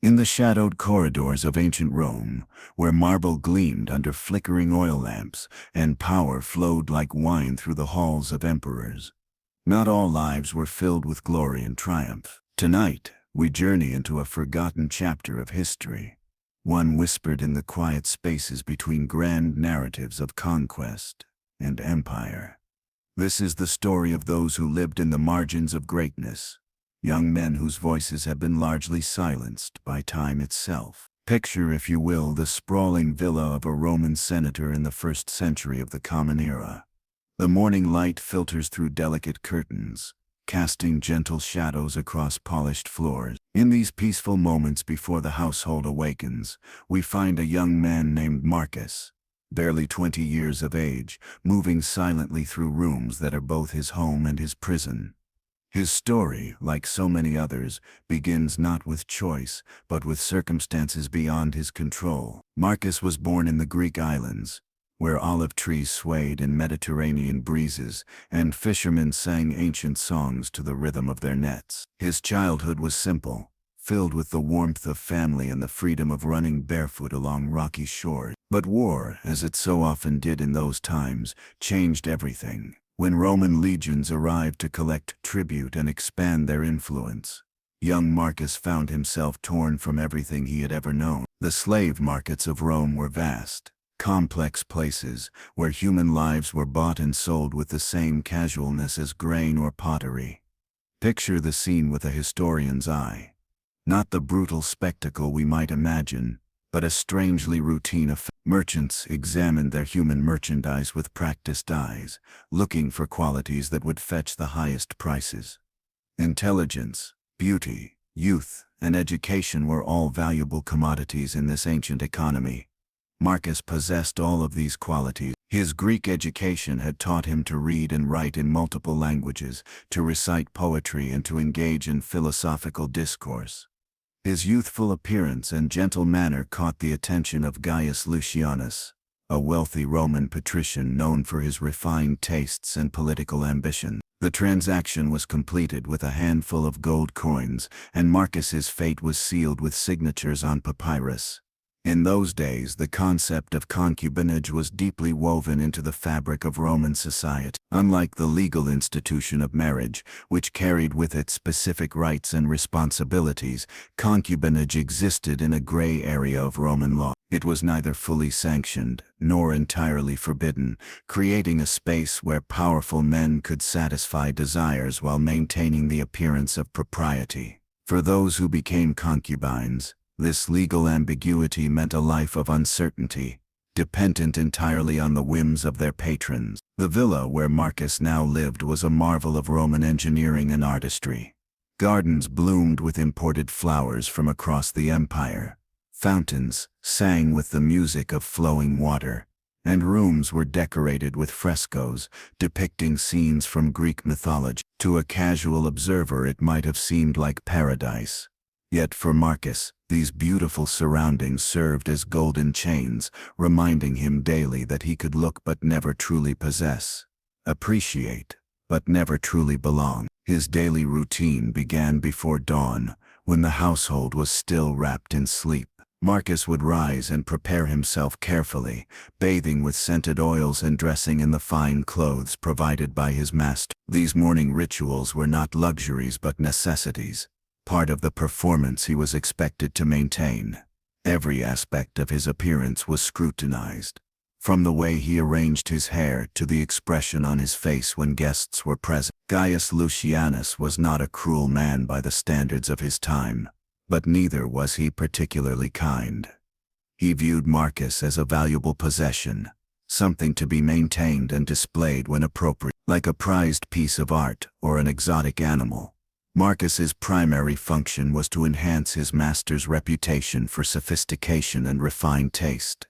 In the shadowed corridors of ancient Rome, where marble gleamed under flickering oil lamps, and power flowed like wine through the halls of emperors, not all lives were filled with glory and triumph. Tonight, we journey into a forgotten chapter of history, one whispered in the quiet spaces between grand narratives of conquest and empire. This is the story of those who lived in the margins of greatness, young men whose voices have been largely silenced by time itself. Picture, if you will, the sprawling villa of a Roman senator in the 1st century of the Common Era. The morning light filters through delicate curtains, casting gentle shadows across polished floors. In these peaceful moments before the household awakens, we find a young man named Marcus, barely 20 years of age, moving silently through rooms that are both his home and his prison. His story, like so many others, begins not with choice, but with circumstances beyond his control. Marcus was born in the Greek islands, where olive trees swayed in Mediterranean breezes, and fishermen sang ancient songs to the rhythm of their nets. His childhood was simple, filled with the warmth of family and the freedom of running barefoot along rocky shores. But war, as it so often did in those times, changed everything. When Roman legions arrived to collect tribute and expand their influence, young Marcus found himself torn from everything he had ever known. The slave markets of Rome were vast, complex places where human lives were bought and sold with the same casualness as grain or pottery. Picture the scene with a historian's eye. Not the brutal spectacle we might imagine, but a strangely routine affair. Merchants examined their human merchandise with practiced eyes, looking for qualities that would fetch the highest prices. Intelligence, beauty, youth, and education were all valuable commodities in this ancient economy. Marcus possessed all of these qualities. His Greek education had taught him to read and write in multiple languages, to recite poetry, and to engage in philosophical discourse. His youthful appearance and gentle manner caught the attention of Gaius Lucianus, a wealthy Roman patrician known for his refined tastes and political ambition. The transaction was completed with a handful of gold coins, and Marcus's fate was sealed with signatures on papyrus. In those days, the concept of concubinage was deeply woven into the fabric of Roman society. Unlike the legal institution of marriage, which carried with it specific rights and responsibilities, concubinage existed in a gray area of Roman law. It was neither fully sanctioned nor entirely forbidden, creating a space where powerful men could satisfy desires while maintaining the appearance of propriety. For those who became concubines, this legal ambiguity meant a life of uncertainty, dependent entirely on the whims of their patrons. The villa where Marcus now lived was a marvel of Roman engineering and artistry. Gardens bloomed with imported flowers from across the empire. Fountains sang with the music of flowing water, and rooms were decorated with frescoes depicting scenes from Greek mythology. To a casual observer, it might have seemed like paradise. Yet for Marcus, these beautiful surroundings served as golden chains, reminding him daily that he could look but never truly possess, appreciate, but never truly belong. His daily routine began before dawn, when the household was still wrapped in sleep. Marcus would rise and prepare himself carefully, bathing with scented oils and dressing in the fine clothes provided by his master. These morning rituals were not luxuries but necessities, part of the performance he was expected to maintain. Every aspect of his appearance was scrutinized, from the way he arranged his hair to the expression on his face when guests were present. Gaius Lucianus was not a cruel man by the standards of his time, but neither was he particularly kind. He viewed Marcus as a valuable possession, something to be maintained and displayed when appropriate. Like a prized piece of art or an exotic animal, Marcus's primary function was to enhance his master's reputation for sophistication and refined taste.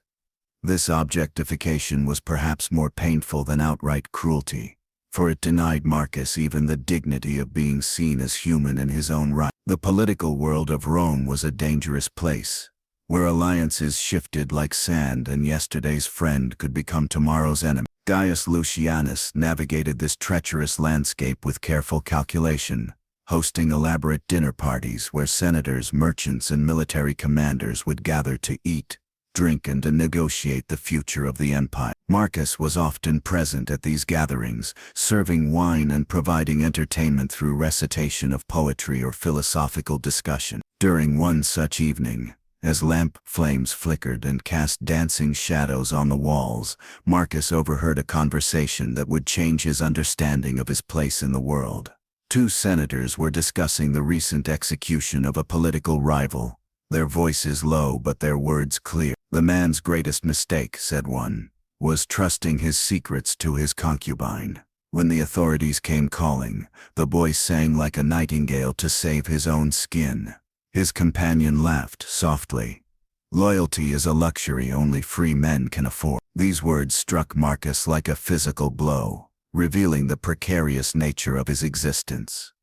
This objectification was perhaps more painful than outright cruelty, for it denied Marcus even the dignity of being seen as human in his own right. The political world of Rome was a dangerous place, where alliances shifted like sand and yesterday's friend could become tomorrow's enemy. Gaius Lucianus navigated this treacherous landscape with careful calculation, hosting elaborate dinner parties where senators, merchants, and military commanders would gather to eat, drink, and to negotiate the future of the empire. Marcus was often present at these gatherings, serving wine and providing entertainment through recitation of poetry or philosophical discussion. During one such evening, as lamp flames flickered and cast dancing shadows on the walls, Marcus overheard a conversation that would change his understanding of his place in the world. Two senators were discussing the recent execution of a political rival, their voices low but their words clear. "The man's greatest mistake," said one, "was trusting his secrets to his concubine. When the authorities came calling, the boy sang like a nightingale to save his own skin." His companion laughed softly. "Loyalty is a luxury only free men can afford." These words struck Marcus like a physical blow, revealing the precarious nature of his existence.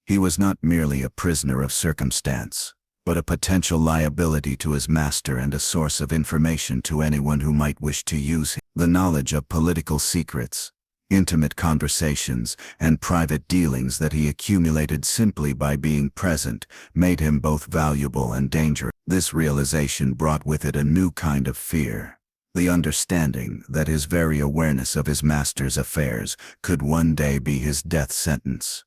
He was not merely a prisoner of circumstance, but a potential liability to his master and a source of information to anyone who might wish to use him. The knowledge of political secrets, intimate conversations, and private dealings that he accumulated simply by being present made him both valuable and dangerous. This realization brought with it a new kind of fear, the understanding that his very awareness of his master's affairs could one day be his death sentence.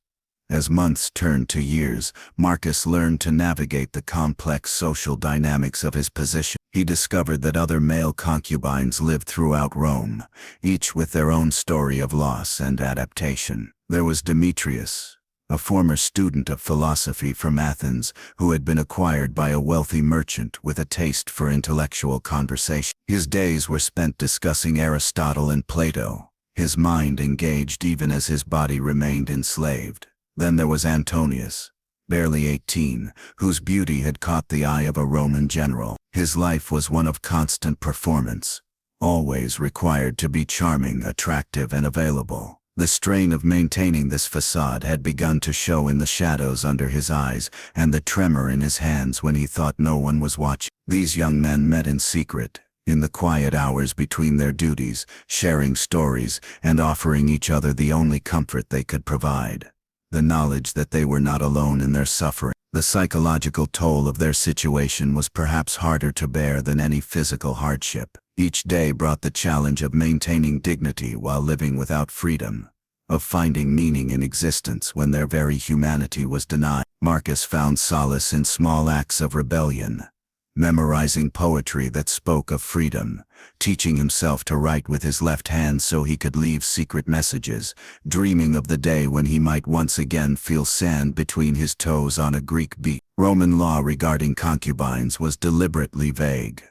As months turned to years, Marcus learned to navigate the complex social dynamics of his position. He discovered that other male concubines lived throughout Rome, each with their own story of loss and adaptation. There was Demetrius, a former student of philosophy from Athens who had been acquired by a wealthy merchant with a taste for intellectual conversation. His days were spent discussing Aristotle and Plato, his mind engaged even as his body remained enslaved. Then there was Antonius, barely 18, whose beauty had caught the eye of a Roman general. His life was one of constant performance, always required to be charming, attractive, and available. The strain of maintaining this facade had begun to show in the shadows under his eyes and the tremor in his hands when he thought no one was watching. These young men met in secret, in the quiet hours between their duties, sharing stories and offering each other the only comfort they could provide: the knowledge that they were not alone in their suffering. The psychological toll of their situation was perhaps harder to bear than any physical hardship. Each day brought the challenge of maintaining dignity while living without freedom, of finding meaning in existence when their very humanity was denied. Marcus found solace in small acts of rebellion, memorizing poetry that spoke of freedom, teaching himself to write with his left hand so he could leave secret messages, dreaming of the day when he might once again feel sand between his toes on a Greek beach. Roman law regarding concubines was deliberately vague,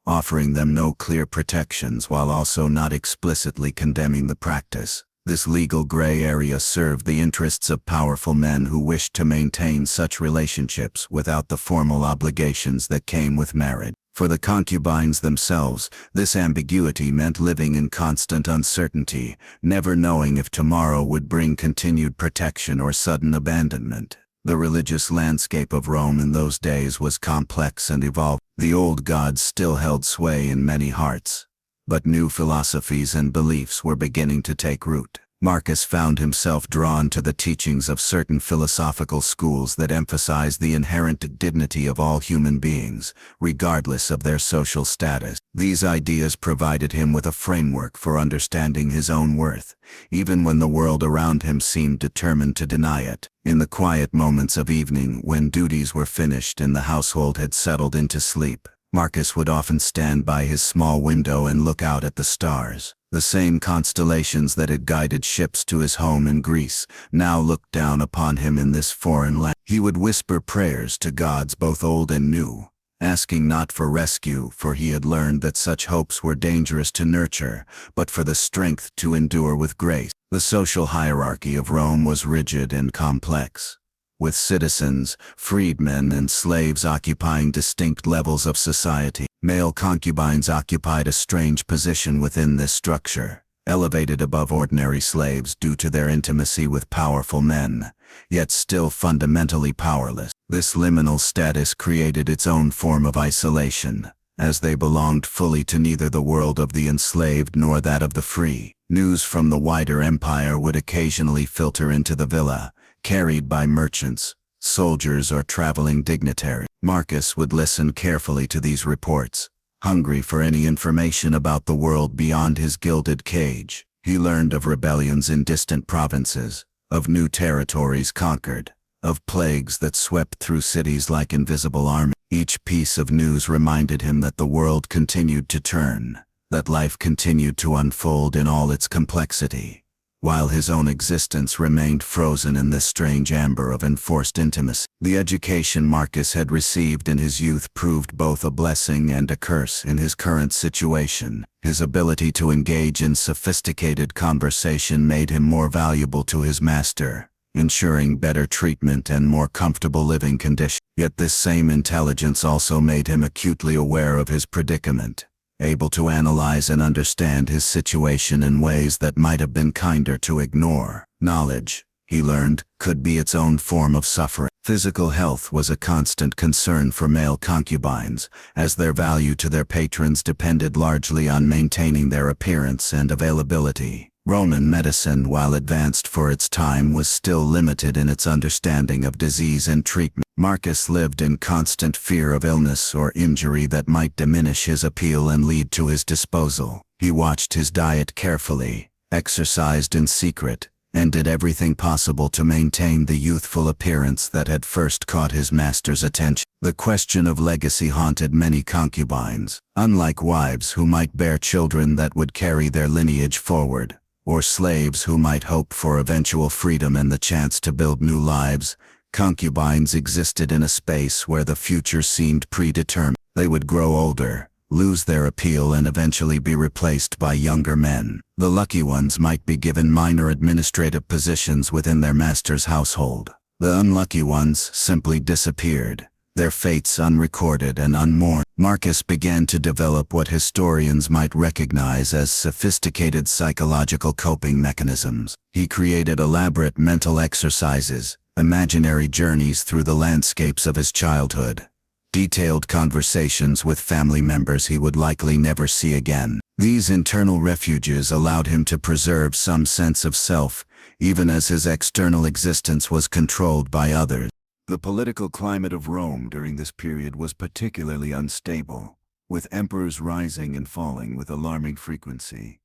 offering them no clear protections while also not explicitly condemning the practice. This legal gray area served the interests of powerful men who wished to maintain such relationships without the formal obligations that came with marriage. For the concubines themselves, this ambiguity meant living in constant uncertainty, never knowing if tomorrow would bring continued protection or sudden abandonment. The religious landscape of Rome in those days was complex and evolved. The old gods still held sway in many hearts, but new philosophies and beliefs were beginning to take root. Marcus found himself drawn to the teachings of certain philosophical schools that emphasized the inherent dignity of all human beings, regardless of their social status. These ideas provided him with a framework for understanding his own worth, even when the world around him seemed determined to deny it. In the quiet moments of evening, when duties were finished and the household had settled into sleep, Marcus would often stand by his small window and look out at the stars. The same constellations that had guided ships to his home in Greece now looked down upon him in this foreign land. He would whisper prayers to gods both old and new, asking not for rescue, for he had learned that such hopes were dangerous to nurture, but for the strength to endure with grace. The social hierarchy of Rome was rigid and complex, with citizens, freedmen, and slaves occupying distinct levels of society. Male concubines occupied a strange position within this structure, elevated above ordinary slaves due to their intimacy with powerful men, yet still fundamentally powerless. This liminal status created its own form of isolation, as they belonged fully to neither the world of the enslaved nor that of the free. News from the wider empire would occasionally filter into the villa, carried by merchants, soldiers, or traveling dignitaries. Marcus would listen carefully to these reports, hungry for any information about the world beyond his gilded cage. He learned of rebellions in distant provinces, of new territories conquered, of plagues that swept through cities like invisible armies. Each piece of news reminded him that the world continued to turn, that life continued to unfold in all its complexity, while his own existence remained frozen in this strange amber of enforced intimacy. The education Marcus had received in his youth proved both a blessing and a curse in his current situation. His ability to engage in sophisticated conversation made him more valuable to his master, ensuring better treatment and more comfortable living conditions. Yet this same intelligence also made him acutely aware of his predicament, able to analyze and understand his situation in ways that might have been kinder to ignore. Knowledge, he learned, could be its own form of suffering. Physical health was a constant concern for male concubines, as their value to their patrons depended largely on maintaining their appearance and availability. Roman medicine, while advanced for its time, was still limited in its understanding of disease and treatment. Marcus lived in constant fear of illness or injury that might diminish his appeal and lead to his disposal. He watched his diet carefully, exercised in secret, and did everything possible to maintain the youthful appearance that had first caught his master's attention. The question of legacy haunted many concubines. Unlike wives who might bear children that would carry their lineage forward, or slaves who might hope for eventual freedom and the chance to build new lives, concubines existed in a space where the future seemed predetermined. They would grow older, lose their appeal, and eventually be replaced by younger men. The lucky ones might be given minor administrative positions within their master's household. The unlucky ones simply disappeared, their fates unrecorded and unmourned. Marcus began to develop what historians might recognize as sophisticated psychological coping mechanisms. He created elaborate mental exercises, imaginary journeys through the landscapes of his childhood, detailed conversations with family members he would likely never see again. These internal refuges allowed him to preserve some sense of self, even as his external existence was controlled by others. The political climate of Rome during this period was particularly unstable, with emperors rising and falling with alarming frequency.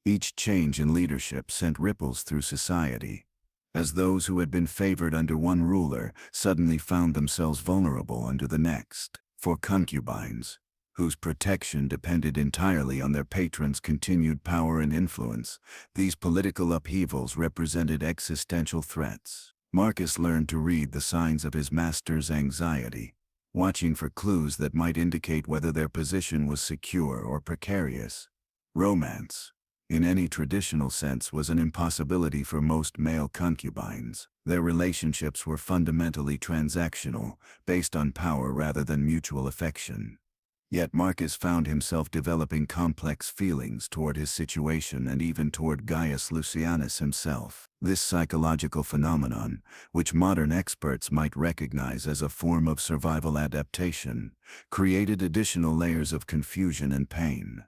Each change in leadership sent ripples through society, as those who had been favored under one ruler suddenly found themselves vulnerable under the next. For concubines, whose protection depended entirely on their patrons' continued power and influence, these political upheavals represented existential threats. Marcus learned to read the signs of his master's anxiety, watching for clues that might indicate whether their position was secure or precarious. Romance, in any traditional sense, was an impossibility for most male concubines. Their relationships were fundamentally transactional, based on power rather than mutual affection. Yet Marcus found himself developing complex feelings toward his situation and even toward Gaius Lucianus himself. This psychological phenomenon, which modern experts might recognize as a form of survival adaptation, created additional layers of confusion and pain.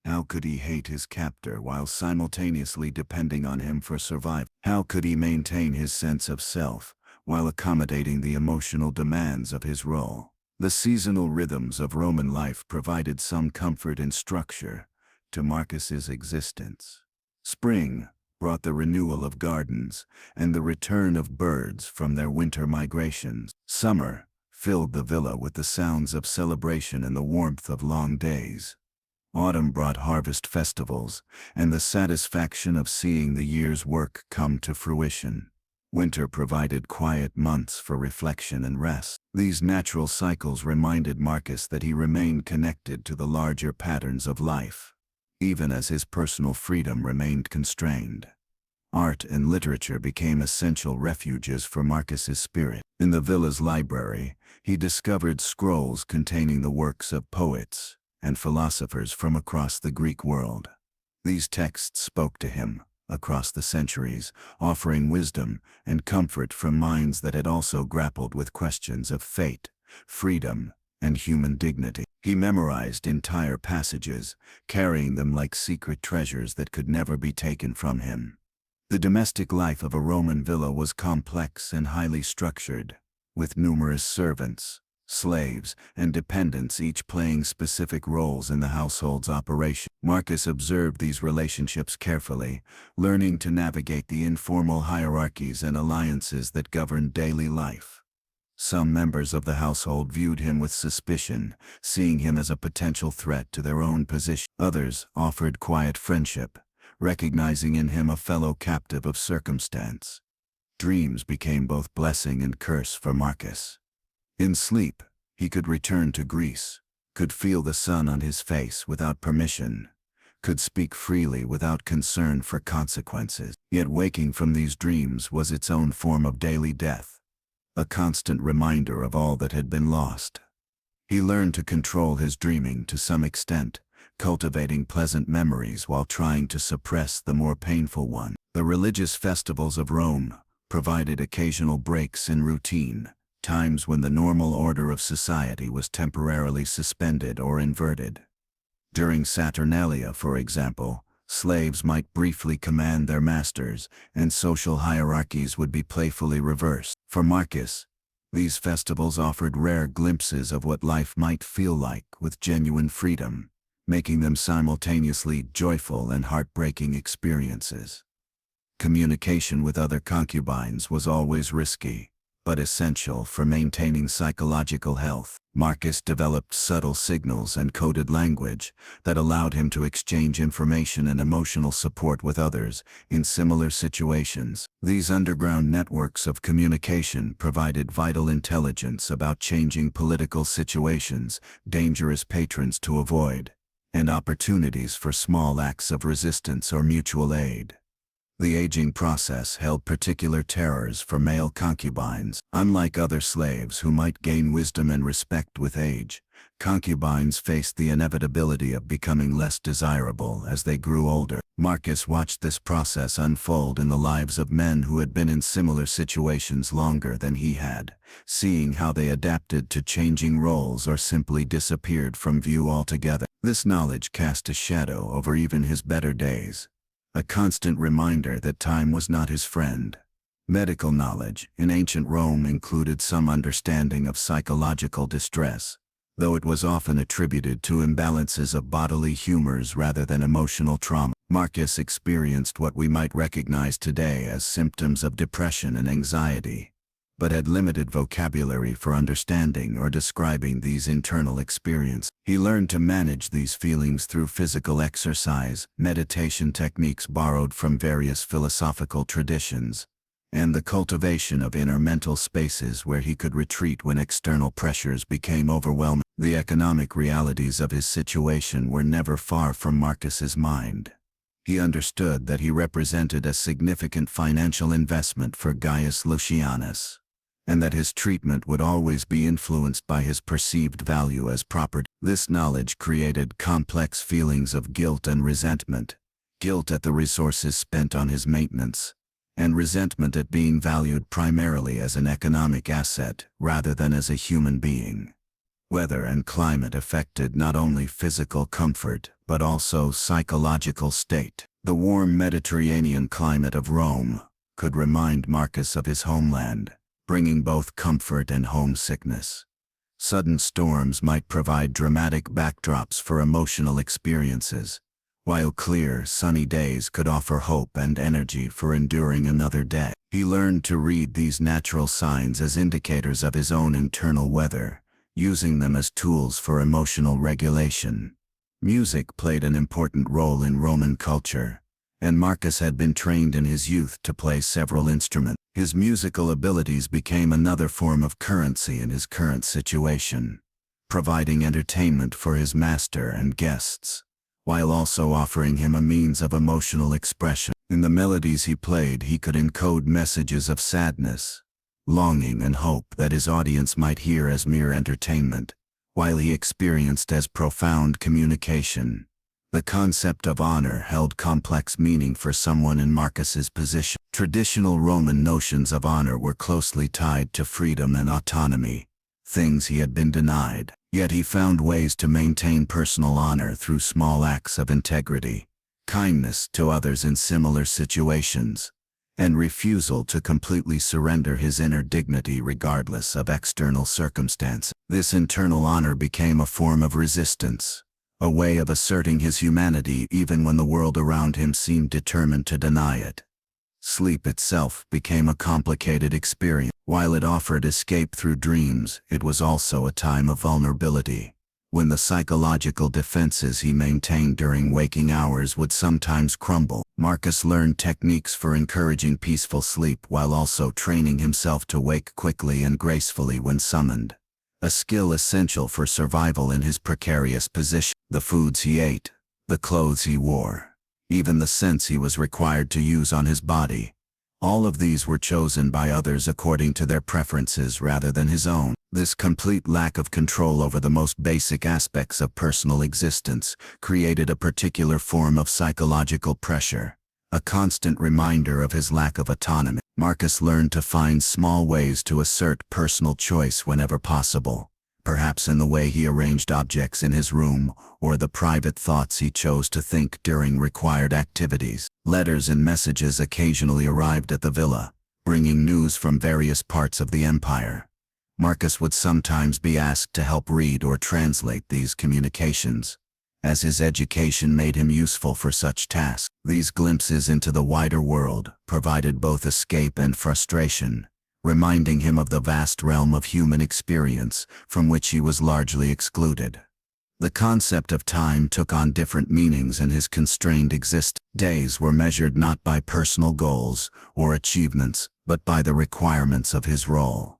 How could he hate his captor while simultaneously depending on him for survival? How could he maintain his sense of self while accommodating the emotional demands of his role? The seasonal rhythms of Roman life provided some comfort and structure to Marcus's existence. Spring brought the renewal of gardens and the return of birds from their winter migrations. Summer filled the villa with the sounds of celebration and the warmth of long days. Autumn brought harvest festivals and the satisfaction of seeing the year's work come to fruition. Winter provided quiet months for reflection and rest. These natural cycles reminded Marcus that he remained connected to the larger patterns of life, even as his personal freedom remained constrained. Art and literature became essential refuges for Marcus's spirit. In the villa's library, he discovered scrolls containing the works of poets and philosophers from across the Greek world. These texts spoke to him across the centuries, offering wisdom and comfort from minds that had also grappled with questions of fate, freedom, and human dignity. He memorized entire passages, carrying them like secret treasures that could never be taken from him. The domestic life of a Roman villa was complex and highly structured, with numerous servants, slaves, and dependents each playing specific roles in the household's operation. Marcus observed these relationships carefully, learning to navigate the informal hierarchies and alliances that governed daily life. Some members of the household viewed him with suspicion, seeing him as a potential threat to their own position. Others offered quiet friendship, recognizing in him a fellow captive of circumstance. Dreams became both blessing and curse for Marcus. In sleep, he could return to Greece, could feel the sun on his face without permission, could speak freely without concern for consequences. Yet waking from these dreams was its own form of daily death, a constant reminder of all that had been lost. He learned to control his dreaming to some extent, cultivating pleasant memories while trying to suppress the more painful ones. The religious festivals of Rome provided occasional breaks in routine, times when the normal order of society was temporarily suspended or inverted. During Saturnalia, for example, slaves might briefly command their masters, and social hierarchies would be playfully reversed. For Marcus, these festivals offered rare glimpses of what life might feel like with genuine freedom, making them simultaneously joyful and heartbreaking experiences. Communication with other concubines was always risky, but essential for maintaining psychological health. Marcus developed subtle signals and coded language that allowed him to exchange information and emotional support with others in similar situations. These underground networks of communication provided vital intelligence about changing political situations, dangerous patrons to avoid, and opportunities for small acts of resistance or mutual aid. The aging process held particular terrors for male concubines. Unlike other slaves who might gain wisdom and respect with age, concubines faced the inevitability of becoming less desirable as they grew older. Marcus watched this process unfold in the lives of men who had been in similar situations longer than he had, seeing how they adapted to changing roles or simply disappeared from view altogether. This knowledge cast a shadow over even his better days, a constant reminder that time was not his friend. Medical knowledge in ancient Rome included some understanding of psychological distress, though it was often attributed to imbalances of bodily humors rather than emotional trauma. Marcus experienced what we might recognize today as symptoms of depression and anxiety, but had limited vocabulary for understanding or describing these internal experiences. He learned to manage these feelings through physical exercise, meditation techniques borrowed from various philosophical traditions, and the cultivation of inner mental spaces where he could retreat when external pressures became overwhelming. The economic realities of his situation were never far from Marcus's mind. He understood that he represented a significant financial investment for Gaius Lucianus, and that his treatment would always be influenced by his perceived value as property. This knowledge created complex feelings of guilt and resentment, guilt at the resources spent on his maintenance, and resentment at being valued primarily as an economic asset rather than as a human being. Weather and climate affected not only physical comfort but also psychological state. The warm Mediterranean climate of Rome could remind Marcus of his homeland, bringing both comfort and homesickness. Sudden storms might provide dramatic backdrops for emotional experiences, while clear, sunny days could offer hope and energy for enduring another day. He learned to read these natural signs as indicators of his own internal weather, using them as tools for emotional regulation. Music played an important role in Roman culture, and Marcus had been trained in his youth to play several instruments. His musical abilities became another form of currency in his current situation, providing entertainment for his master and guests, while also offering him a means of emotional expression. In the melodies he played, he could encode messages of sadness, longing, and hope that his audience might hear as mere entertainment, while he experienced as profound communication. The concept of honor held complex meaning for someone in Marcus's position. Traditional Roman notions of honor were closely tied to freedom and autonomy, things he had been denied. Yet he found ways to maintain personal honor through small acts of integrity, kindness to others in similar situations, and refusal to completely surrender his inner dignity regardless of external circumstance. This internal honor became a form of resistance, a way of asserting his humanity even when the world around him seemed determined to deny it. Sleep itself became a complicated experience. While it offered escape through dreams, it was also a time of vulnerability, when the psychological defenses he maintained during waking hours would sometimes crumble. Marcus learned techniques for encouraging peaceful sleep while also training himself to wake quickly and gracefully when summoned, a skill essential for survival in his precarious position. The foods he ate, the clothes he wore, even the scents he was required to use on his body, all of these were chosen by others according to their preferences rather than his own. This complete lack of control over the most basic aspects of personal existence created a particular form of psychological pressure, a constant reminder of his lack of autonomy. Marcus learned to find small ways to assert personal choice whenever possible, perhaps in the way he arranged objects in his room or the private thoughts he chose to think during required activities. Letters and messages occasionally arrived at the villa, bringing news from various parts of the empire. Marcus would sometimes be asked to help read or translate these communications, as his education made him useful for such tasks. These glimpses into the wider world provided both escape and frustration, reminding him of the vast realm of human experience from which he was largely excluded. The concept of time took on different meanings in his constrained existence. Days were measured not by personal goals or achievements, but by the requirements of his role.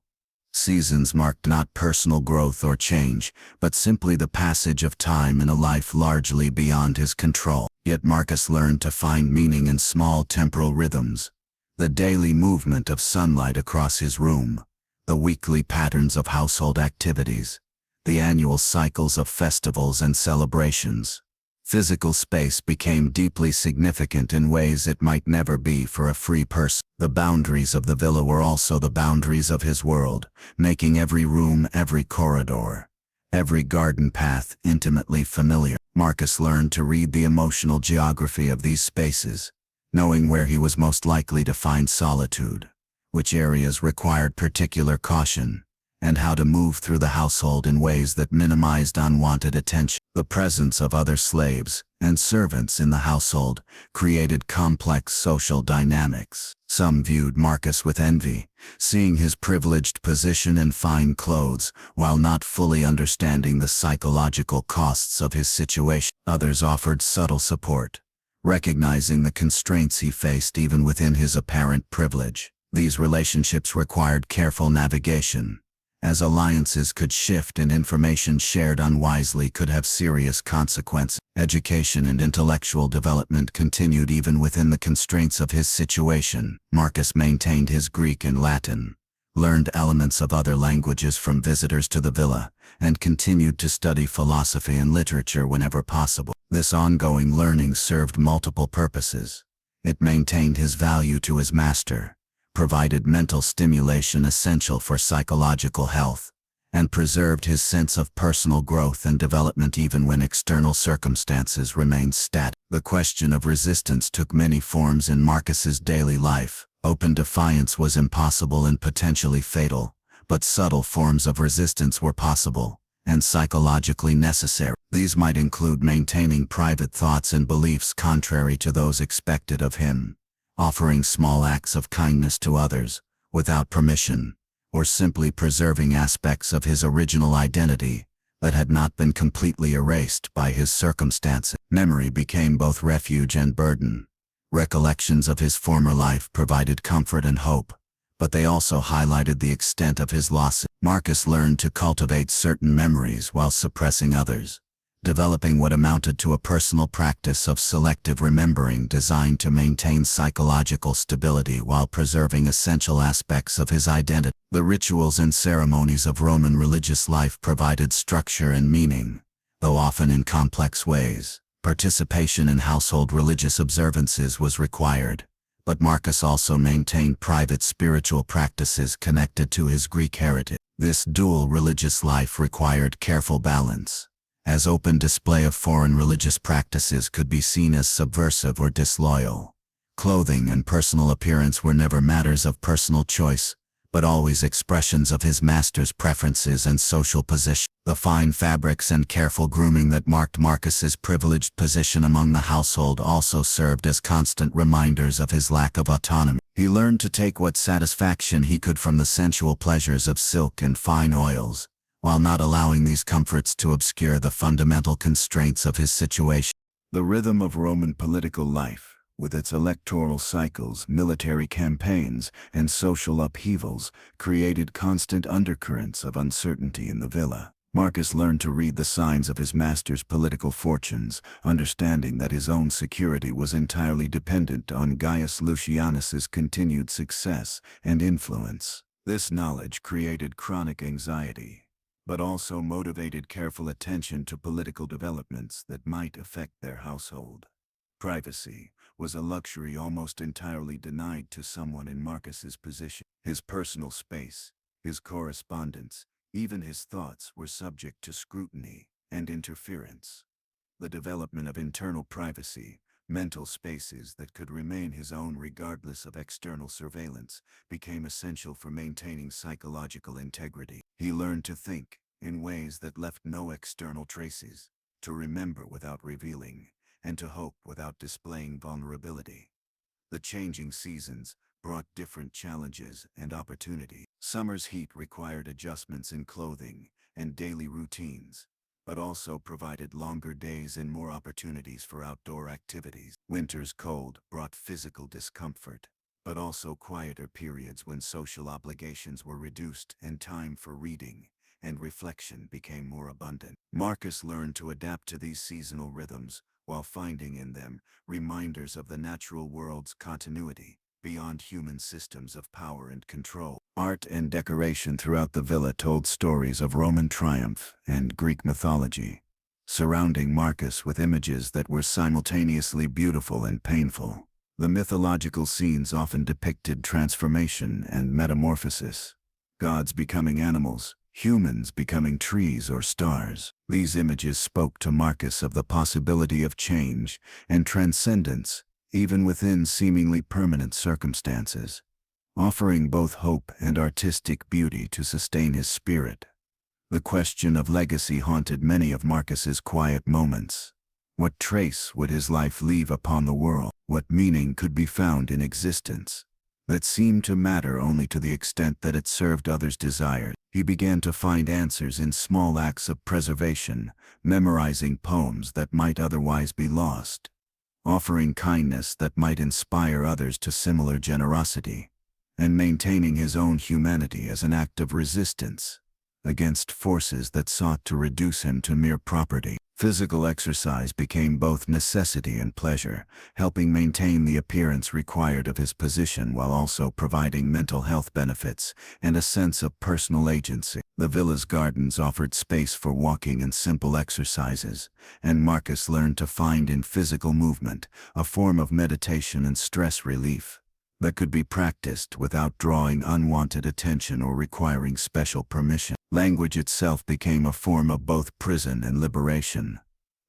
Seasons marked not personal growth or change, but simply the passage of time in a life largely beyond his control. Yet Marcus learned to find meaning in small temporal rhythms, the daily movement of sunlight across his room, the weekly patterns of household activities, the annual cycles of festivals and celebrations. Physical space became deeply significant in ways it might never be for a free person. The boundaries of the villa were also the boundaries of his world, making every room, every corridor, every garden path intimately familiar. Marcus learned to read the emotional geography of these spaces, knowing where he was most likely to find solitude, which areas required particular caution, and how to move through the household in ways that minimized unwanted attention. The presence of other slaves and servants in the household created complex social dynamics. Some viewed Marcus with envy, seeing his privileged position and fine clothes, while not fully understanding the psychological costs of his situation. Others offered subtle support, recognizing the constraints he faced even within his apparent privilege. These relationships required careful navigation, as alliances could shift and information shared unwisely could have serious consequences. Education and intellectual development continued even within the constraints of his situation. Marcus maintained his Greek and Latin, learned elements of other languages from visitors to the villa, and continued to study philosophy and literature whenever possible. This ongoing learning served multiple purposes. It maintained his value to his master, provided mental stimulation essential for psychological health, and preserved his sense of personal growth and development even when external circumstances remained static. The question of resistance took many forms in Marcus's daily life. Open defiance was impossible and potentially fatal, but subtle forms of resistance were possible and psychologically necessary. These might include maintaining private thoughts and beliefs contrary to those expected of him, offering small acts of kindness to others without permission, or simply preserving aspects of his original identity that had not been completely erased by his circumstances. Memory became both refuge and burden. Recollections of his former life provided comfort and hope, but they also highlighted the extent of his losses. Marcus learned to cultivate certain memories while suppressing others, developing what amounted to a personal practice of selective remembering designed to maintain psychological stability while preserving essential aspects of his identity. The rituals and ceremonies of Roman religious life provided structure and meaning, though often in complex ways. Participation in household religious observances was required, but Marcus also maintained private spiritual practices connected to his Greek heritage. This dual religious life required careful balance, as open display of foreign religious practices could be seen as subversive or disloyal, Clothing and personal appearance were never matters of personal choice, but always expressions of his master's preferences and social position. The fine fabrics and careful grooming that marked Marcus's privileged position among the household also served as constant reminders of his lack of autonomy. He learned to take what satisfaction he could from the sensual pleasures of silk and fine oils, while not allowing these comforts to obscure the fundamental constraints of his situation. The rhythm of Roman political life, with its electoral cycles, military campaigns, and social upheavals, created constant undercurrents of uncertainty in the villa. Marcus learned to read the signs of his master's political fortunes, understanding that his own security was entirely dependent on Gaius Lucianus's continued success and influence. This knowledge created chronic anxiety, but also motivated careful attention to political developments that might affect their household. Privacy was a luxury almost entirely denied to someone in Marcus's position. His personal space, his correspondence, even his thoughts were subject to scrutiny and interference. The development of internal privacy, mental spaces that could remain his own regardless of external surveillance, became essential for maintaining psychological integrity. He learned to think in ways that left no external traces, to remember without revealing, and to hope without displaying vulnerability. The changing seasons brought different challenges and opportunities. Summer's heat required adjustments in clothing and daily routines, but also provided longer days and more opportunities for outdoor activities. Winter's cold brought physical discomfort, but also quieter periods when social obligations were reduced and time for reading and reflection became more abundant. Marcus learned to adapt to these seasonal rhythms, while finding in them reminders of the natural world's continuity beyond human systems of power and control. Art and decoration throughout the villa told stories of Roman triumph and Greek mythology, surrounding Marcus with images that were simultaneously beautiful and painful. The mythological scenes often depicted transformation and metamorphosis, gods becoming animals, humans becoming trees or stars. These images spoke to Marcus of the possibility of change and transcendence, even within seemingly permanent circumstances, offering both hope and artistic beauty to sustain his spirit. The question of legacy haunted many of Marcus's quiet moments. What trace would his life leave upon the world? What meaning could be found in existence that seemed to matter only to the extent that it served others' desires? He began to find answers in small acts of preservation, memorizing poems that might otherwise be lost, offering kindness that might inspire others to similar generosity, and maintaining his own humanity as an act of resistance against forces that sought to reduce him to mere property. Physical exercise became both necessity and pleasure, helping maintain the appearance required of his position while also providing mental health benefits and a sense of personal agency. The villa's gardens offered space for walking and simple exercises, and Marcus learned to find in physical movement a form of meditation and stress relief that could be practiced without drawing unwanted attention or requiring special permission. Language itself became a form of both prison and liberation.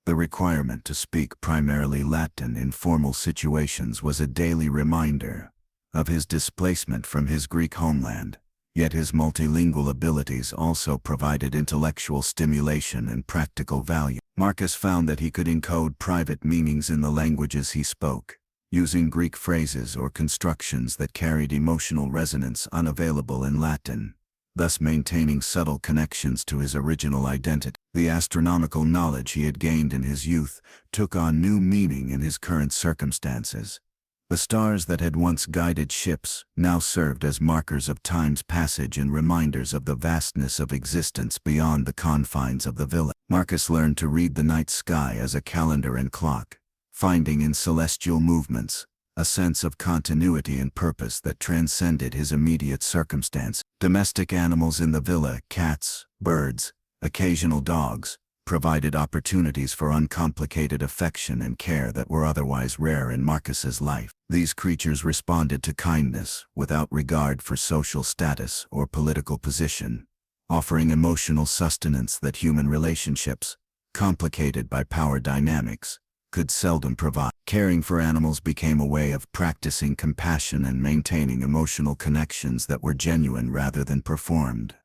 The requirement to speak primarily Latin in formal situations was a daily reminder of his displacement from his Greek homeland, yet his multilingual abilities also provided intellectual stimulation and practical value. Marcus found that he could encode private meanings in the languages he spoke, using Greek phrases or constructions that carried emotional resonance unavailable in Latin, thus maintaining subtle connections to his original identity. The astronomical knowledge he had gained in his youth took on new meaning in his current circumstances. The stars that had once guided ships now served as markers of time's passage and reminders of the vastness of existence beyond the confines of the villa. Marcus learned to read the night sky as a calendar and clock, finding in celestial movements a sense of continuity and purpose that transcended his immediate circumstance. Domestic animals in the villa, cats, birds, occasional dogs, provided opportunities for uncomplicated affection and care that were otherwise rare in Marcus's life. These creatures responded to kindness without regard for social status or political position, offering emotional sustenance that human relationships, complicated by power dynamics, could seldom provide. Caring for animals became a way of practicing compassion and maintaining emotional connections that were genuine rather than performed.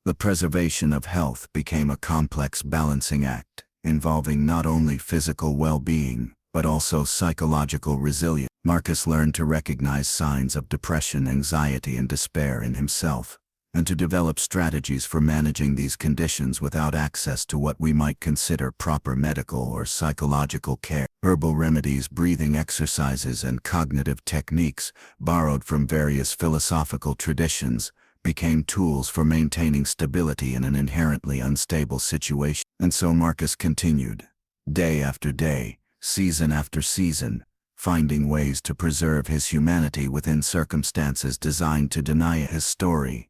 The preservation of health became a complex balancing act, involving not only physical well-being, but also psychological resilience. Marcus learned to recognize signs of depression, anxiety, and despair in himself, and to develop strategies for managing these conditions without access to what we might consider proper medical or psychological care. Herbal remedies, breathing exercises, and cognitive techniques, borrowed from various philosophical traditions, became tools for maintaining stability in an inherently unstable situation. And so Marcus continued, day after day, season after season, finding ways to preserve his humanity within circumstances designed to deny his story.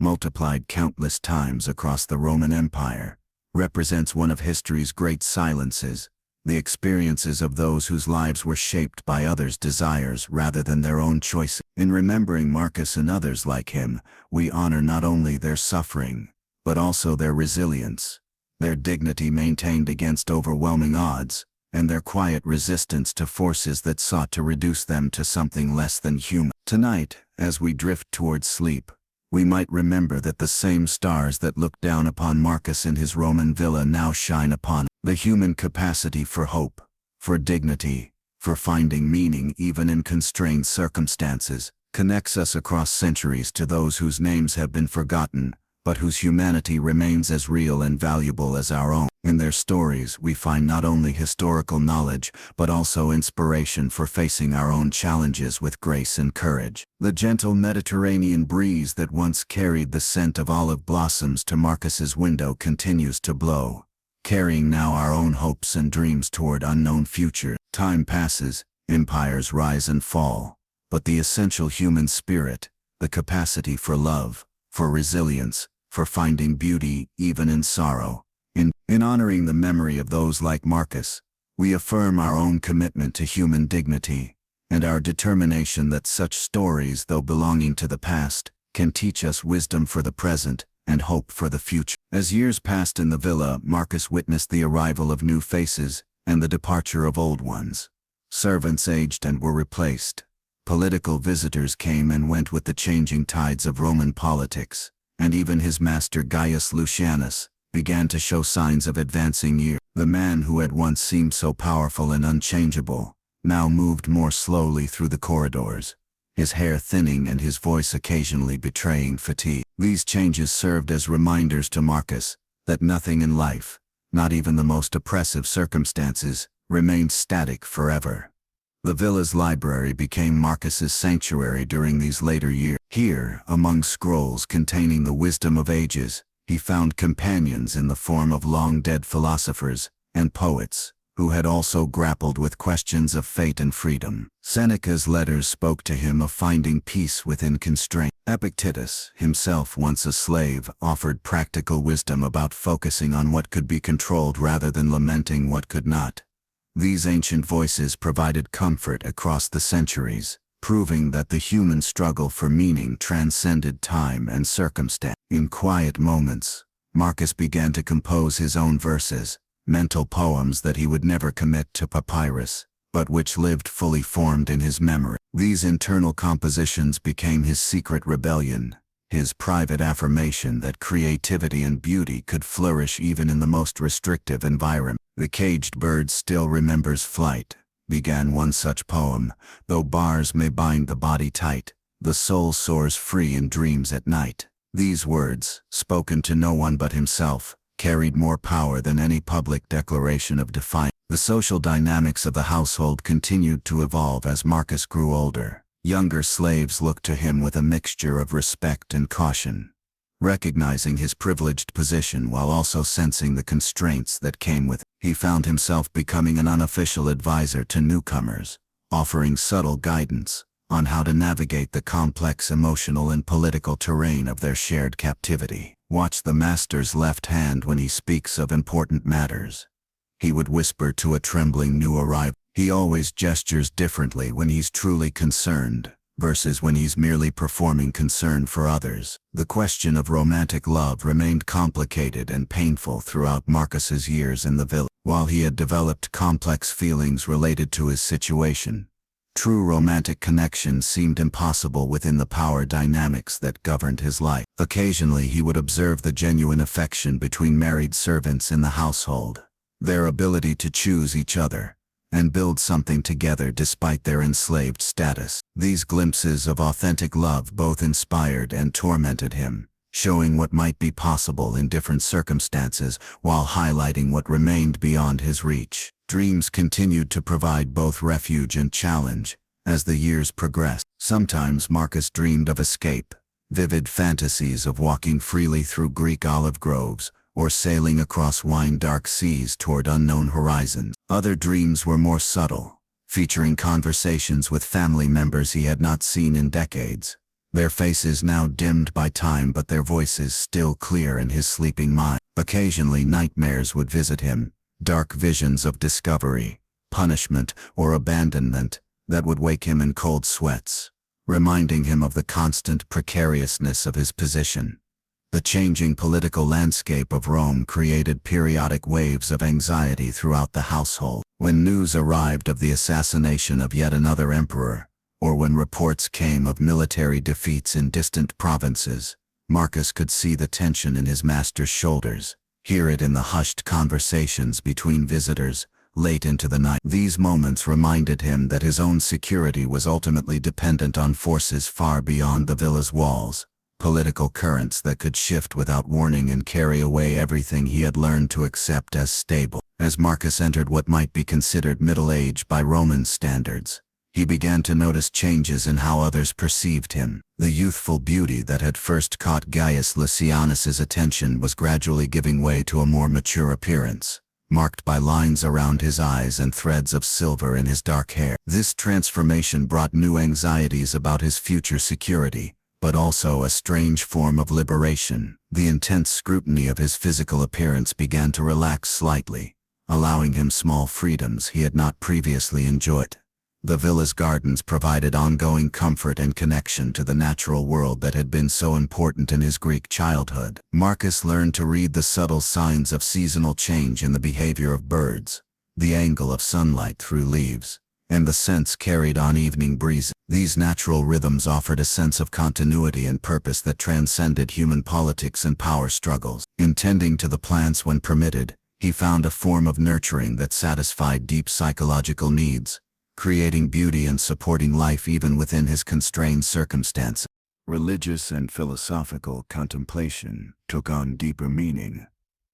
Multiplied countless times across the Roman Empire, represents one of history's great silences, the experiences of those whose lives were shaped by others' desires rather than their own choices. In remembering Marcus and others like him, we honor not only their suffering, but also their resilience, their dignity maintained against overwhelming odds, and their quiet resistance to forces that sought to reduce them to something less than human. Tonight, as we drift towards sleep, we might remember that the same stars that looked down upon Marcus in his Roman villa now shine upon us. The human capacity for hope, for dignity, for finding meaning even in constrained circumstances, connects us across centuries to those whose names have been forgotten, but whose humanity remains as real and valuable as our own. In their stories we find not only historical knowledge, but also inspiration for facing our own challenges with grace and courage. The gentle Mediterranean breeze that once carried the scent of olive blossoms to Marcus's window continues to blow, carrying now our own hopes and dreams toward unknown futures. Time passes, empires rise and fall, but the essential human spirit, the capacity for love, for resilience, for finding beauty even in sorrow. In honoring the memory of those like Marcus, we affirm our own commitment to human dignity, and our determination that such stories, though belonging to the past, can teach us wisdom for the present and hope for the future. As years passed in the villa, Marcus witnessed the arrival of new faces and the departure of old ones. Servants aged and were replaced. Political visitors came and went with the changing tides of Roman politics, and even his master Gaius Lucianus began to show signs of advancing years. The man who had once seemed so powerful and unchangeable, now moved more slowly through the corridors, his hair thinning and his voice occasionally betraying fatigue. These changes served as reminders to Marcus that nothing in life, not even the most oppressive circumstances, remained static forever. The villa's library became Marcus's sanctuary during these later years. Here, among scrolls containing the wisdom of ages, he found companions in the form of long-dead philosophers and poets, who had also grappled with questions of fate and freedom. Seneca's letters spoke to him of finding peace within constraint. Epictetus, himself once a slave, offered practical wisdom about focusing on what could be controlled rather than lamenting what could not. These ancient voices provided comfort across the centuries, proving that the human struggle for meaning transcended time and circumstance. In quiet moments, Marcus began to compose his own verses, mental poems that he would never commit to papyrus, but which lived fully formed in his memory. These internal compositions became his secret rebellion, his private affirmation that creativity and beauty could flourish even in the most restrictive environment. "The caged bird still remembers flight," began one such poem. "Though bars may bind the body tight, the soul soars free in dreams at night." These words, spoken to no one but himself, carried more power than any public declaration of defiance. The social dynamics of the household continued to evolve as Marcus grew older. Younger slaves looked to him with a mixture of respect and caution, recognizing his privileged position while also sensing the constraints that came with it. He found himself becoming an unofficial advisor to newcomers, offering subtle guidance on how to navigate the complex emotional and political terrain of their shared captivity. Watch the master's left hand when he speaks of important matters, he would whisper to a trembling new arrival. He always gestures differently when he's truly concerned, versus when he's merely performing concern for others. The question of romantic love remained complicated and painful throughout Marcus's years in the villa. While he had developed complex feelings related to his situation, true romantic connection seemed impossible within the power dynamics that governed his life. Occasionally he would observe the genuine affection between married servants in the household, their ability to choose each other and build something together despite their enslaved status. These glimpses of authentic love both inspired and tormented him, showing what might be possible in different circumstances while highlighting what remained beyond his reach. Dreams continued to provide both refuge and challenge as the years progressed. Sometimes Marcus dreamed of escape, vivid fantasies of walking freely through Greek olive groves or sailing across wine-dark seas toward unknown horizons. Other dreams were more subtle, featuring conversations with family members he had not seen in decades, their faces now dimmed by time but their voices still clear in his sleeping mind. Occasionally nightmares would visit him, dark visions of discovery, punishment, or abandonment that would wake him in cold sweats, reminding him of the constant precariousness of his position. The changing political landscape of Rome created periodic waves of anxiety throughout the household. When news arrived of the assassination of yet another emperor, or when reports came of military defeats in distant provinces, Marcus could see the tension in his master's shoulders, hear it in the hushed conversations between visitors late into the night. These moments reminded him that his own security was ultimately dependent on forces far beyond the villa's walls, political currents that could shift without warning and carry away everything he had learned to accept as stable. As Marcus entered what might be considered middle age by Roman standards, he began to notice changes in how others perceived him. The youthful beauty that had first caught Gaius Lysianus's attention was gradually giving way to a more mature appearance, marked by lines around his eyes and threads of silver in his dark hair. This transformation brought new anxieties about his future security, but also a strange form of liberation. The intense scrutiny of his physical appearance began to relax slightly, allowing him small freedoms he had not previously enjoyed. The villa's gardens provided ongoing comfort and connection to the natural world that had been so important in his Greek childhood. Marcus learned to read the subtle signs of seasonal change in the behavior of birds, the angle of sunlight through leaves, and the scents carried on evening breezes. These natural rhythms offered a sense of continuity and purpose that transcended human politics and power struggles. In tending to the plants when permitted, he found a form of nurturing that satisfied deep psychological needs, creating beauty and supporting life even within his constrained circumstances. Religious and philosophical contemplation took on deeper meaning.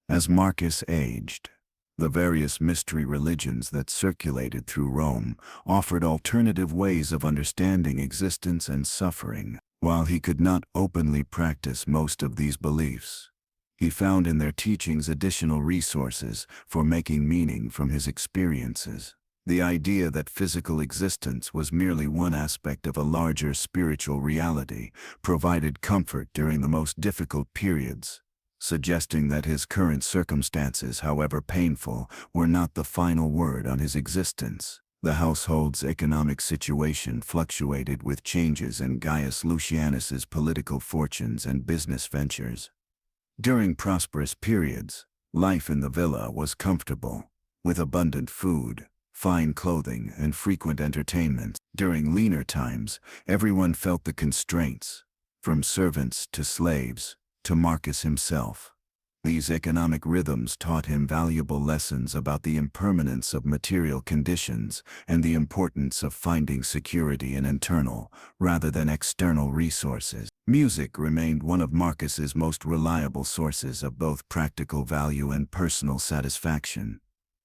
As Marcus aged, the various mystery religions that circulated through Rome offered alternative ways of understanding existence and suffering. While he could not openly practice most of these beliefs, he found in their teachings additional resources for making meaning from his experiences. The idea that physical existence was merely one aspect of a larger spiritual reality provided comfort during the most difficult periods, suggesting that his current circumstances, however painful, were not the final word on his existence. The household's economic situation fluctuated with changes in Gaius Lucianus's political fortunes and business ventures. During prosperous periods, life in the villa was comfortable, with abundant food, fine clothing, and frequent entertainment. During leaner times, everyone felt the constraints, from servants to slaves, to Marcus himself. These economic rhythms taught him valuable lessons about the impermanence of material conditions and the importance of finding security in internal, rather than external resources. Music remained one of Marcus's most reliable sources of both practical value and personal satisfaction.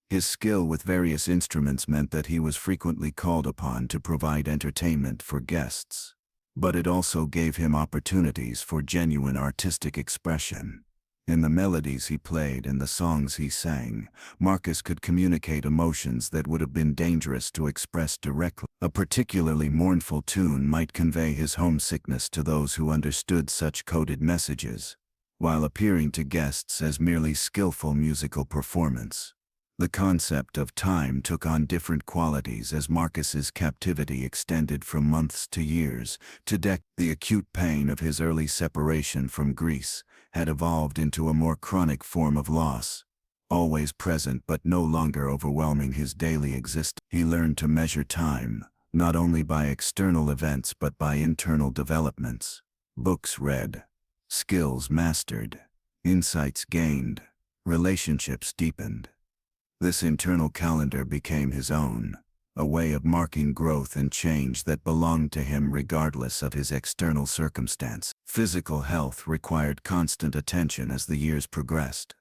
His skill with various instruments meant that he was frequently called upon to provide entertainment for guests, but it also gave him opportunities for genuine artistic expression. In the melodies he played and the songs he sang, Marcus could communicate emotions that would have been dangerous to express directly. A particularly mournful tune might convey his homesickness to those who understood such coded messages, while appearing to guests as merely skillful musical performance. The concept of time took on different qualities as Marcus's captivity extended from months to years to decades. The acute pain of his early separation from Greece had evolved into a more chronic form of loss, always present but no longer overwhelming his daily existence. He learned to measure time, not only by external events but by internal developments. Books read, skills mastered, insights gained, relationships deepened. This internal calendar became his own, a way of marking growth and change that belonged to him regardless of his external circumstance. Physical health required constant attention as the years progressed.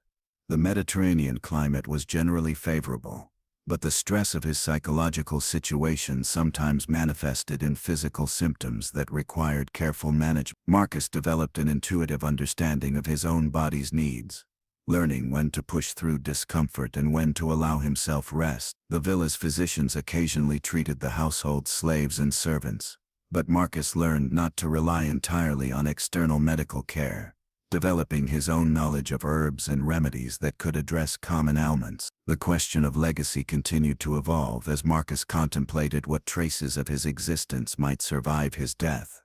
The Mediterranean climate was generally favorable, but the stress of his psychological situation sometimes manifested in physical symptoms that required careful management. Marcus developed an intuitive understanding of his own body's needs, learning when to push through discomfort and when to allow himself rest. The villa's physicians occasionally treated the household's slaves and servants, but Marcus learned not to rely entirely on external medical care, developing his own knowledge of herbs and remedies that could address common ailments. The question of legacy continued to evolve as Marcus contemplated what traces of his existence might survive his death.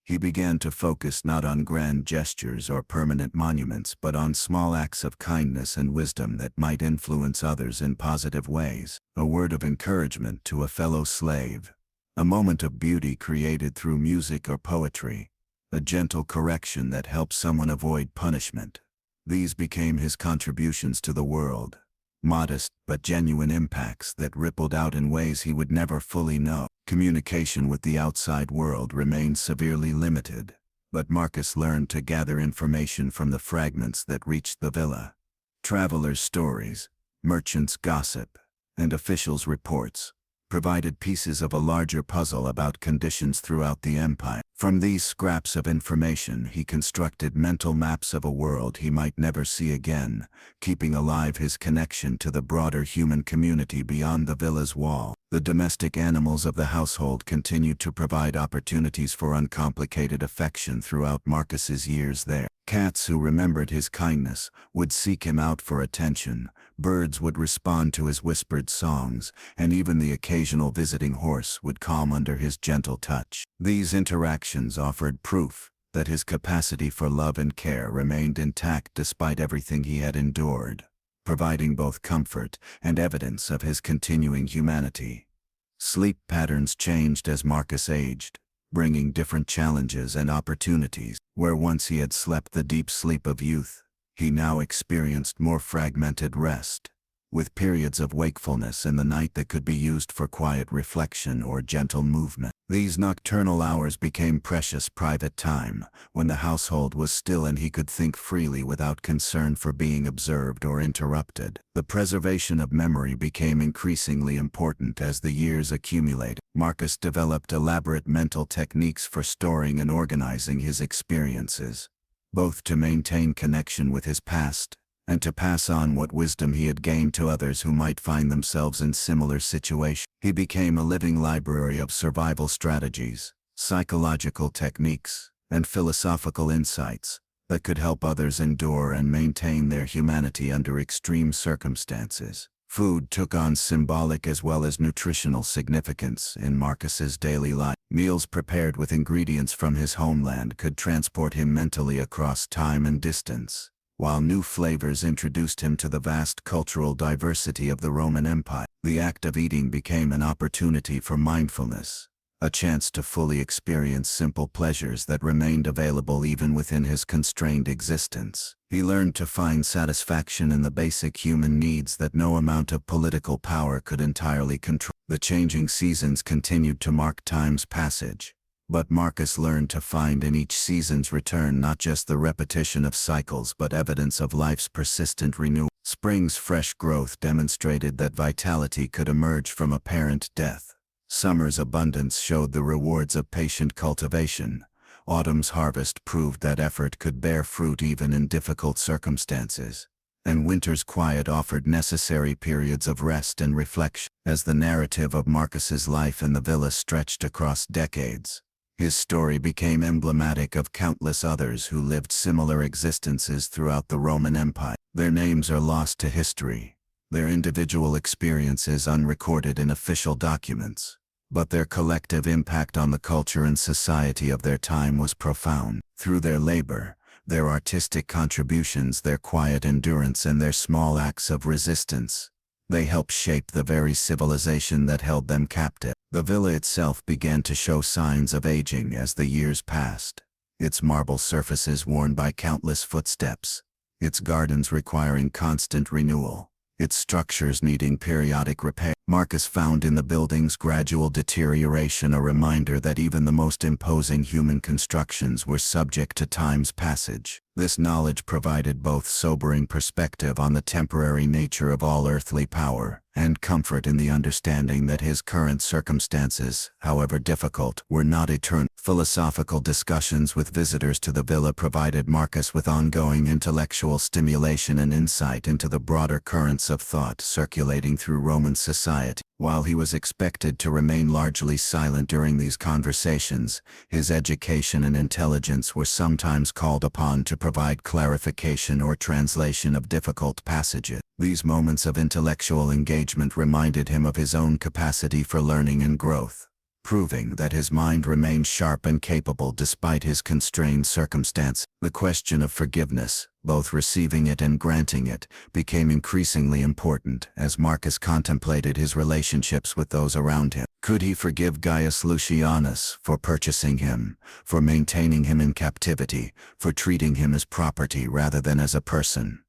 He began to focus not on grand gestures or permanent monuments but on small acts of kindness and wisdom that might influence others in positive ways. A word of encouragement to a fellow slave, a moment of beauty created through music or poetry, a gentle correction that helped someone avoid punishment. These became his contributions to the world, modest but genuine impacts that rippled out in ways he would never fully know. Communication with the outside world remained severely limited, but Marcus learned to gather information from the fragments that reached the villa. Travelers' stories, merchants' gossip, and officials' reports provided pieces of a larger puzzle about conditions throughout the empire. From these scraps of information he constructed mental maps of a world he might never see again, keeping alive his connection to the broader human community beyond the villa's wall. The domestic animals of the household continued to provide opportunities for uncomplicated affection throughout Marcus's years there. Cats who remembered his kindness would seek him out for attention, birds would respond to his whispered songs, and even the occasional visiting horse would calm under his gentle touch. These interactions offered proof that his capacity for love and care remained intact despite everything he had endured, providing both comfort and evidence of his continuing humanity. Sleep patterns changed as Marcus aged, bringing different challenges and opportunities. Where once he had slept the deep sleep of youth, he now experienced more fragmented rest, with periods of wakefulness in the night that could be used for quiet reflection or gentle movement. These nocturnal hours became precious private time, when the household was still and he could think freely without concern for being observed or interrupted. The preservation of memory became increasingly important as the years accumulated. Marcus developed elaborate mental techniques for storing and organizing his experiences, both to maintain connection with his past and to pass on what wisdom he had gained to others who might find themselves in similar situations. He became a living library of survival strategies, psychological techniques, and philosophical insights that could help others endure and maintain their humanity under extreme circumstances. Food took on symbolic as well as nutritional significance in Marcus's daily life. Meals prepared with ingredients from his homeland could transport him mentally across time and distance, while new flavors introduced him to the vast cultural diversity of the Roman Empire. The act of eating became an opportunity for mindfulness, a chance to fully experience simple pleasures that remained available even within his constrained existence. He learned to find satisfaction in the basic human needs that no amount of political power could entirely control. The changing seasons continued to mark time's passage, but Marcus learned to find in each season's return not just the repetition of cycles but evidence of life's persistent renewal. Spring's fresh growth demonstrated that vitality could emerge from apparent death. Summer's abundance showed the rewards of patient cultivation. Autumn's harvest proved that effort could bear fruit even in difficult circumstances. And winter's quiet offered necessary periods of rest and reflection. As the narrative of Marcus's life in the villa stretched across decades, his story became emblematic of countless others who lived similar existences throughout the Roman Empire. Their names are lost to history, their individual experiences unrecorded in official documents. But their collective impact on the culture and society of their time was profound. Through their labor, their artistic contributions, their quiet endurance, and their small acts of resistance, they helped shape the very civilization that held them captive. The villa itself began to show signs of aging as the years passed, its marble surfaces worn by countless footsteps, its gardens requiring constant renewal, its structures needing periodic repair. Marcus found in the building's gradual deterioration a reminder that even the most imposing human constructions were subject to time's passage. This knowledge provided both sobering perspective on the temporary nature of all earthly power, and comfort in the understanding that his current circumstances, however difficult, were not eternal. Philosophical discussions with visitors to the villa provided Marcus with ongoing intellectual stimulation and insight into the broader currents of thought circulating through Roman society. While he was expected to remain largely silent during these conversations, his education and intelligence were sometimes called upon to provide clarification or translation of difficult passages. These moments of intellectual engagement reminded him of his own capacity for learning and growth, proving that his mind remained sharp and capable despite his constrained circumstance. The question of forgiveness, both receiving it and granting it, became increasingly important as Marcus contemplated his relationships with those around him. Could he forgive Gaius Lucianus for purchasing him, for maintaining him in captivity, for treating him as property rather than as a person?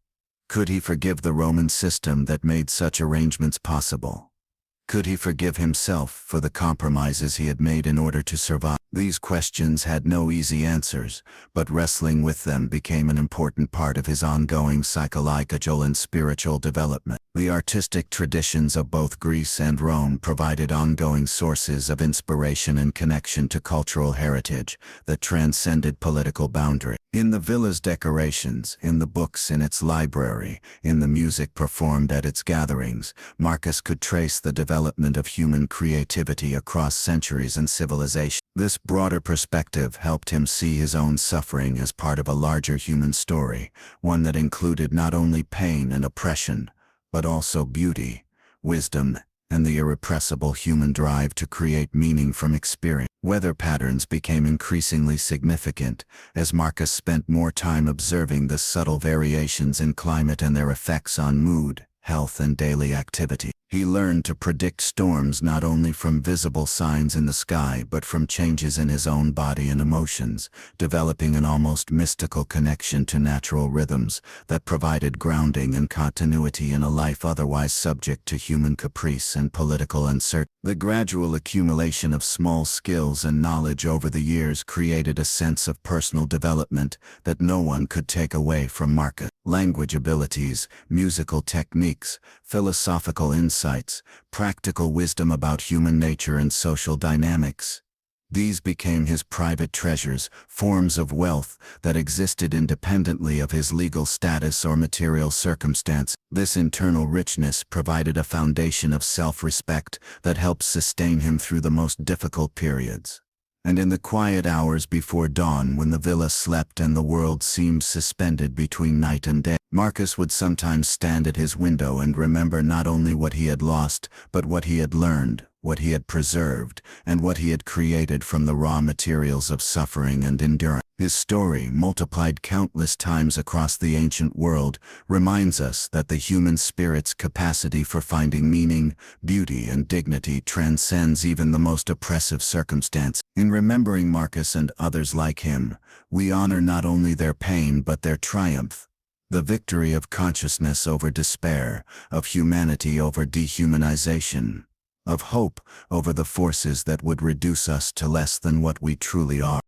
Could he forgive the Roman system that made such arrangements possible? Could he forgive himself for the compromises he had made in order to survive? These questions had no easy answers, but wrestling with them became an important part of his ongoing psychological and spiritual development. The artistic traditions of both Greece and Rome provided ongoing sources of inspiration and connection to cultural heritage that transcended political boundaries. In the villa's decorations, in the books in its library, in the music performed at its gatherings, Marcus could trace the development of human creativity across centuries and civilization. This broader perspective helped him see his own suffering as part of a larger human story, one that included not only pain and oppression, but also beauty, wisdom, and the irrepressible human drive to create meaning from experience. Weather patterns became increasingly significant as Marcus spent more time observing the subtle variations in climate and their effects on mood, health, and daily activity. He learned to predict storms not only from visible signs in the sky but from changes in his own body and emotions, developing an almost mystical connection to natural rhythms that provided grounding and continuity in a life otherwise subject to human caprice and political uncertainty. The gradual accumulation of small skills and knowledge over the years created a sense of personal development that no one could take away from Marcus. Language abilities, musical techniques, philosophical insights, practical wisdom about human nature and social dynamics. These became his private treasures, forms of wealth that existed independently of his legal status or material circumstance. This internal richness provided a foundation of self-respect that helped sustain him through the most difficult periods. And in the quiet hours before dawn, when the villa slept and the world seemed suspended between night and day, Marcus would sometimes stand at his window and remember not only what he had lost, but what he had learned, what he had preserved, and what he had created from the raw materials of suffering and endurance. His story, multiplied countless times across the ancient world, reminds us that the human spirit's capacity for finding meaning, beauty, and dignity transcends even the most oppressive circumstance. In remembering Marcus and others like him, we honor not only their pain but their triumph, the victory of consciousness over despair, of humanity over dehumanization, of hope over the forces that would reduce us to less than what we truly are.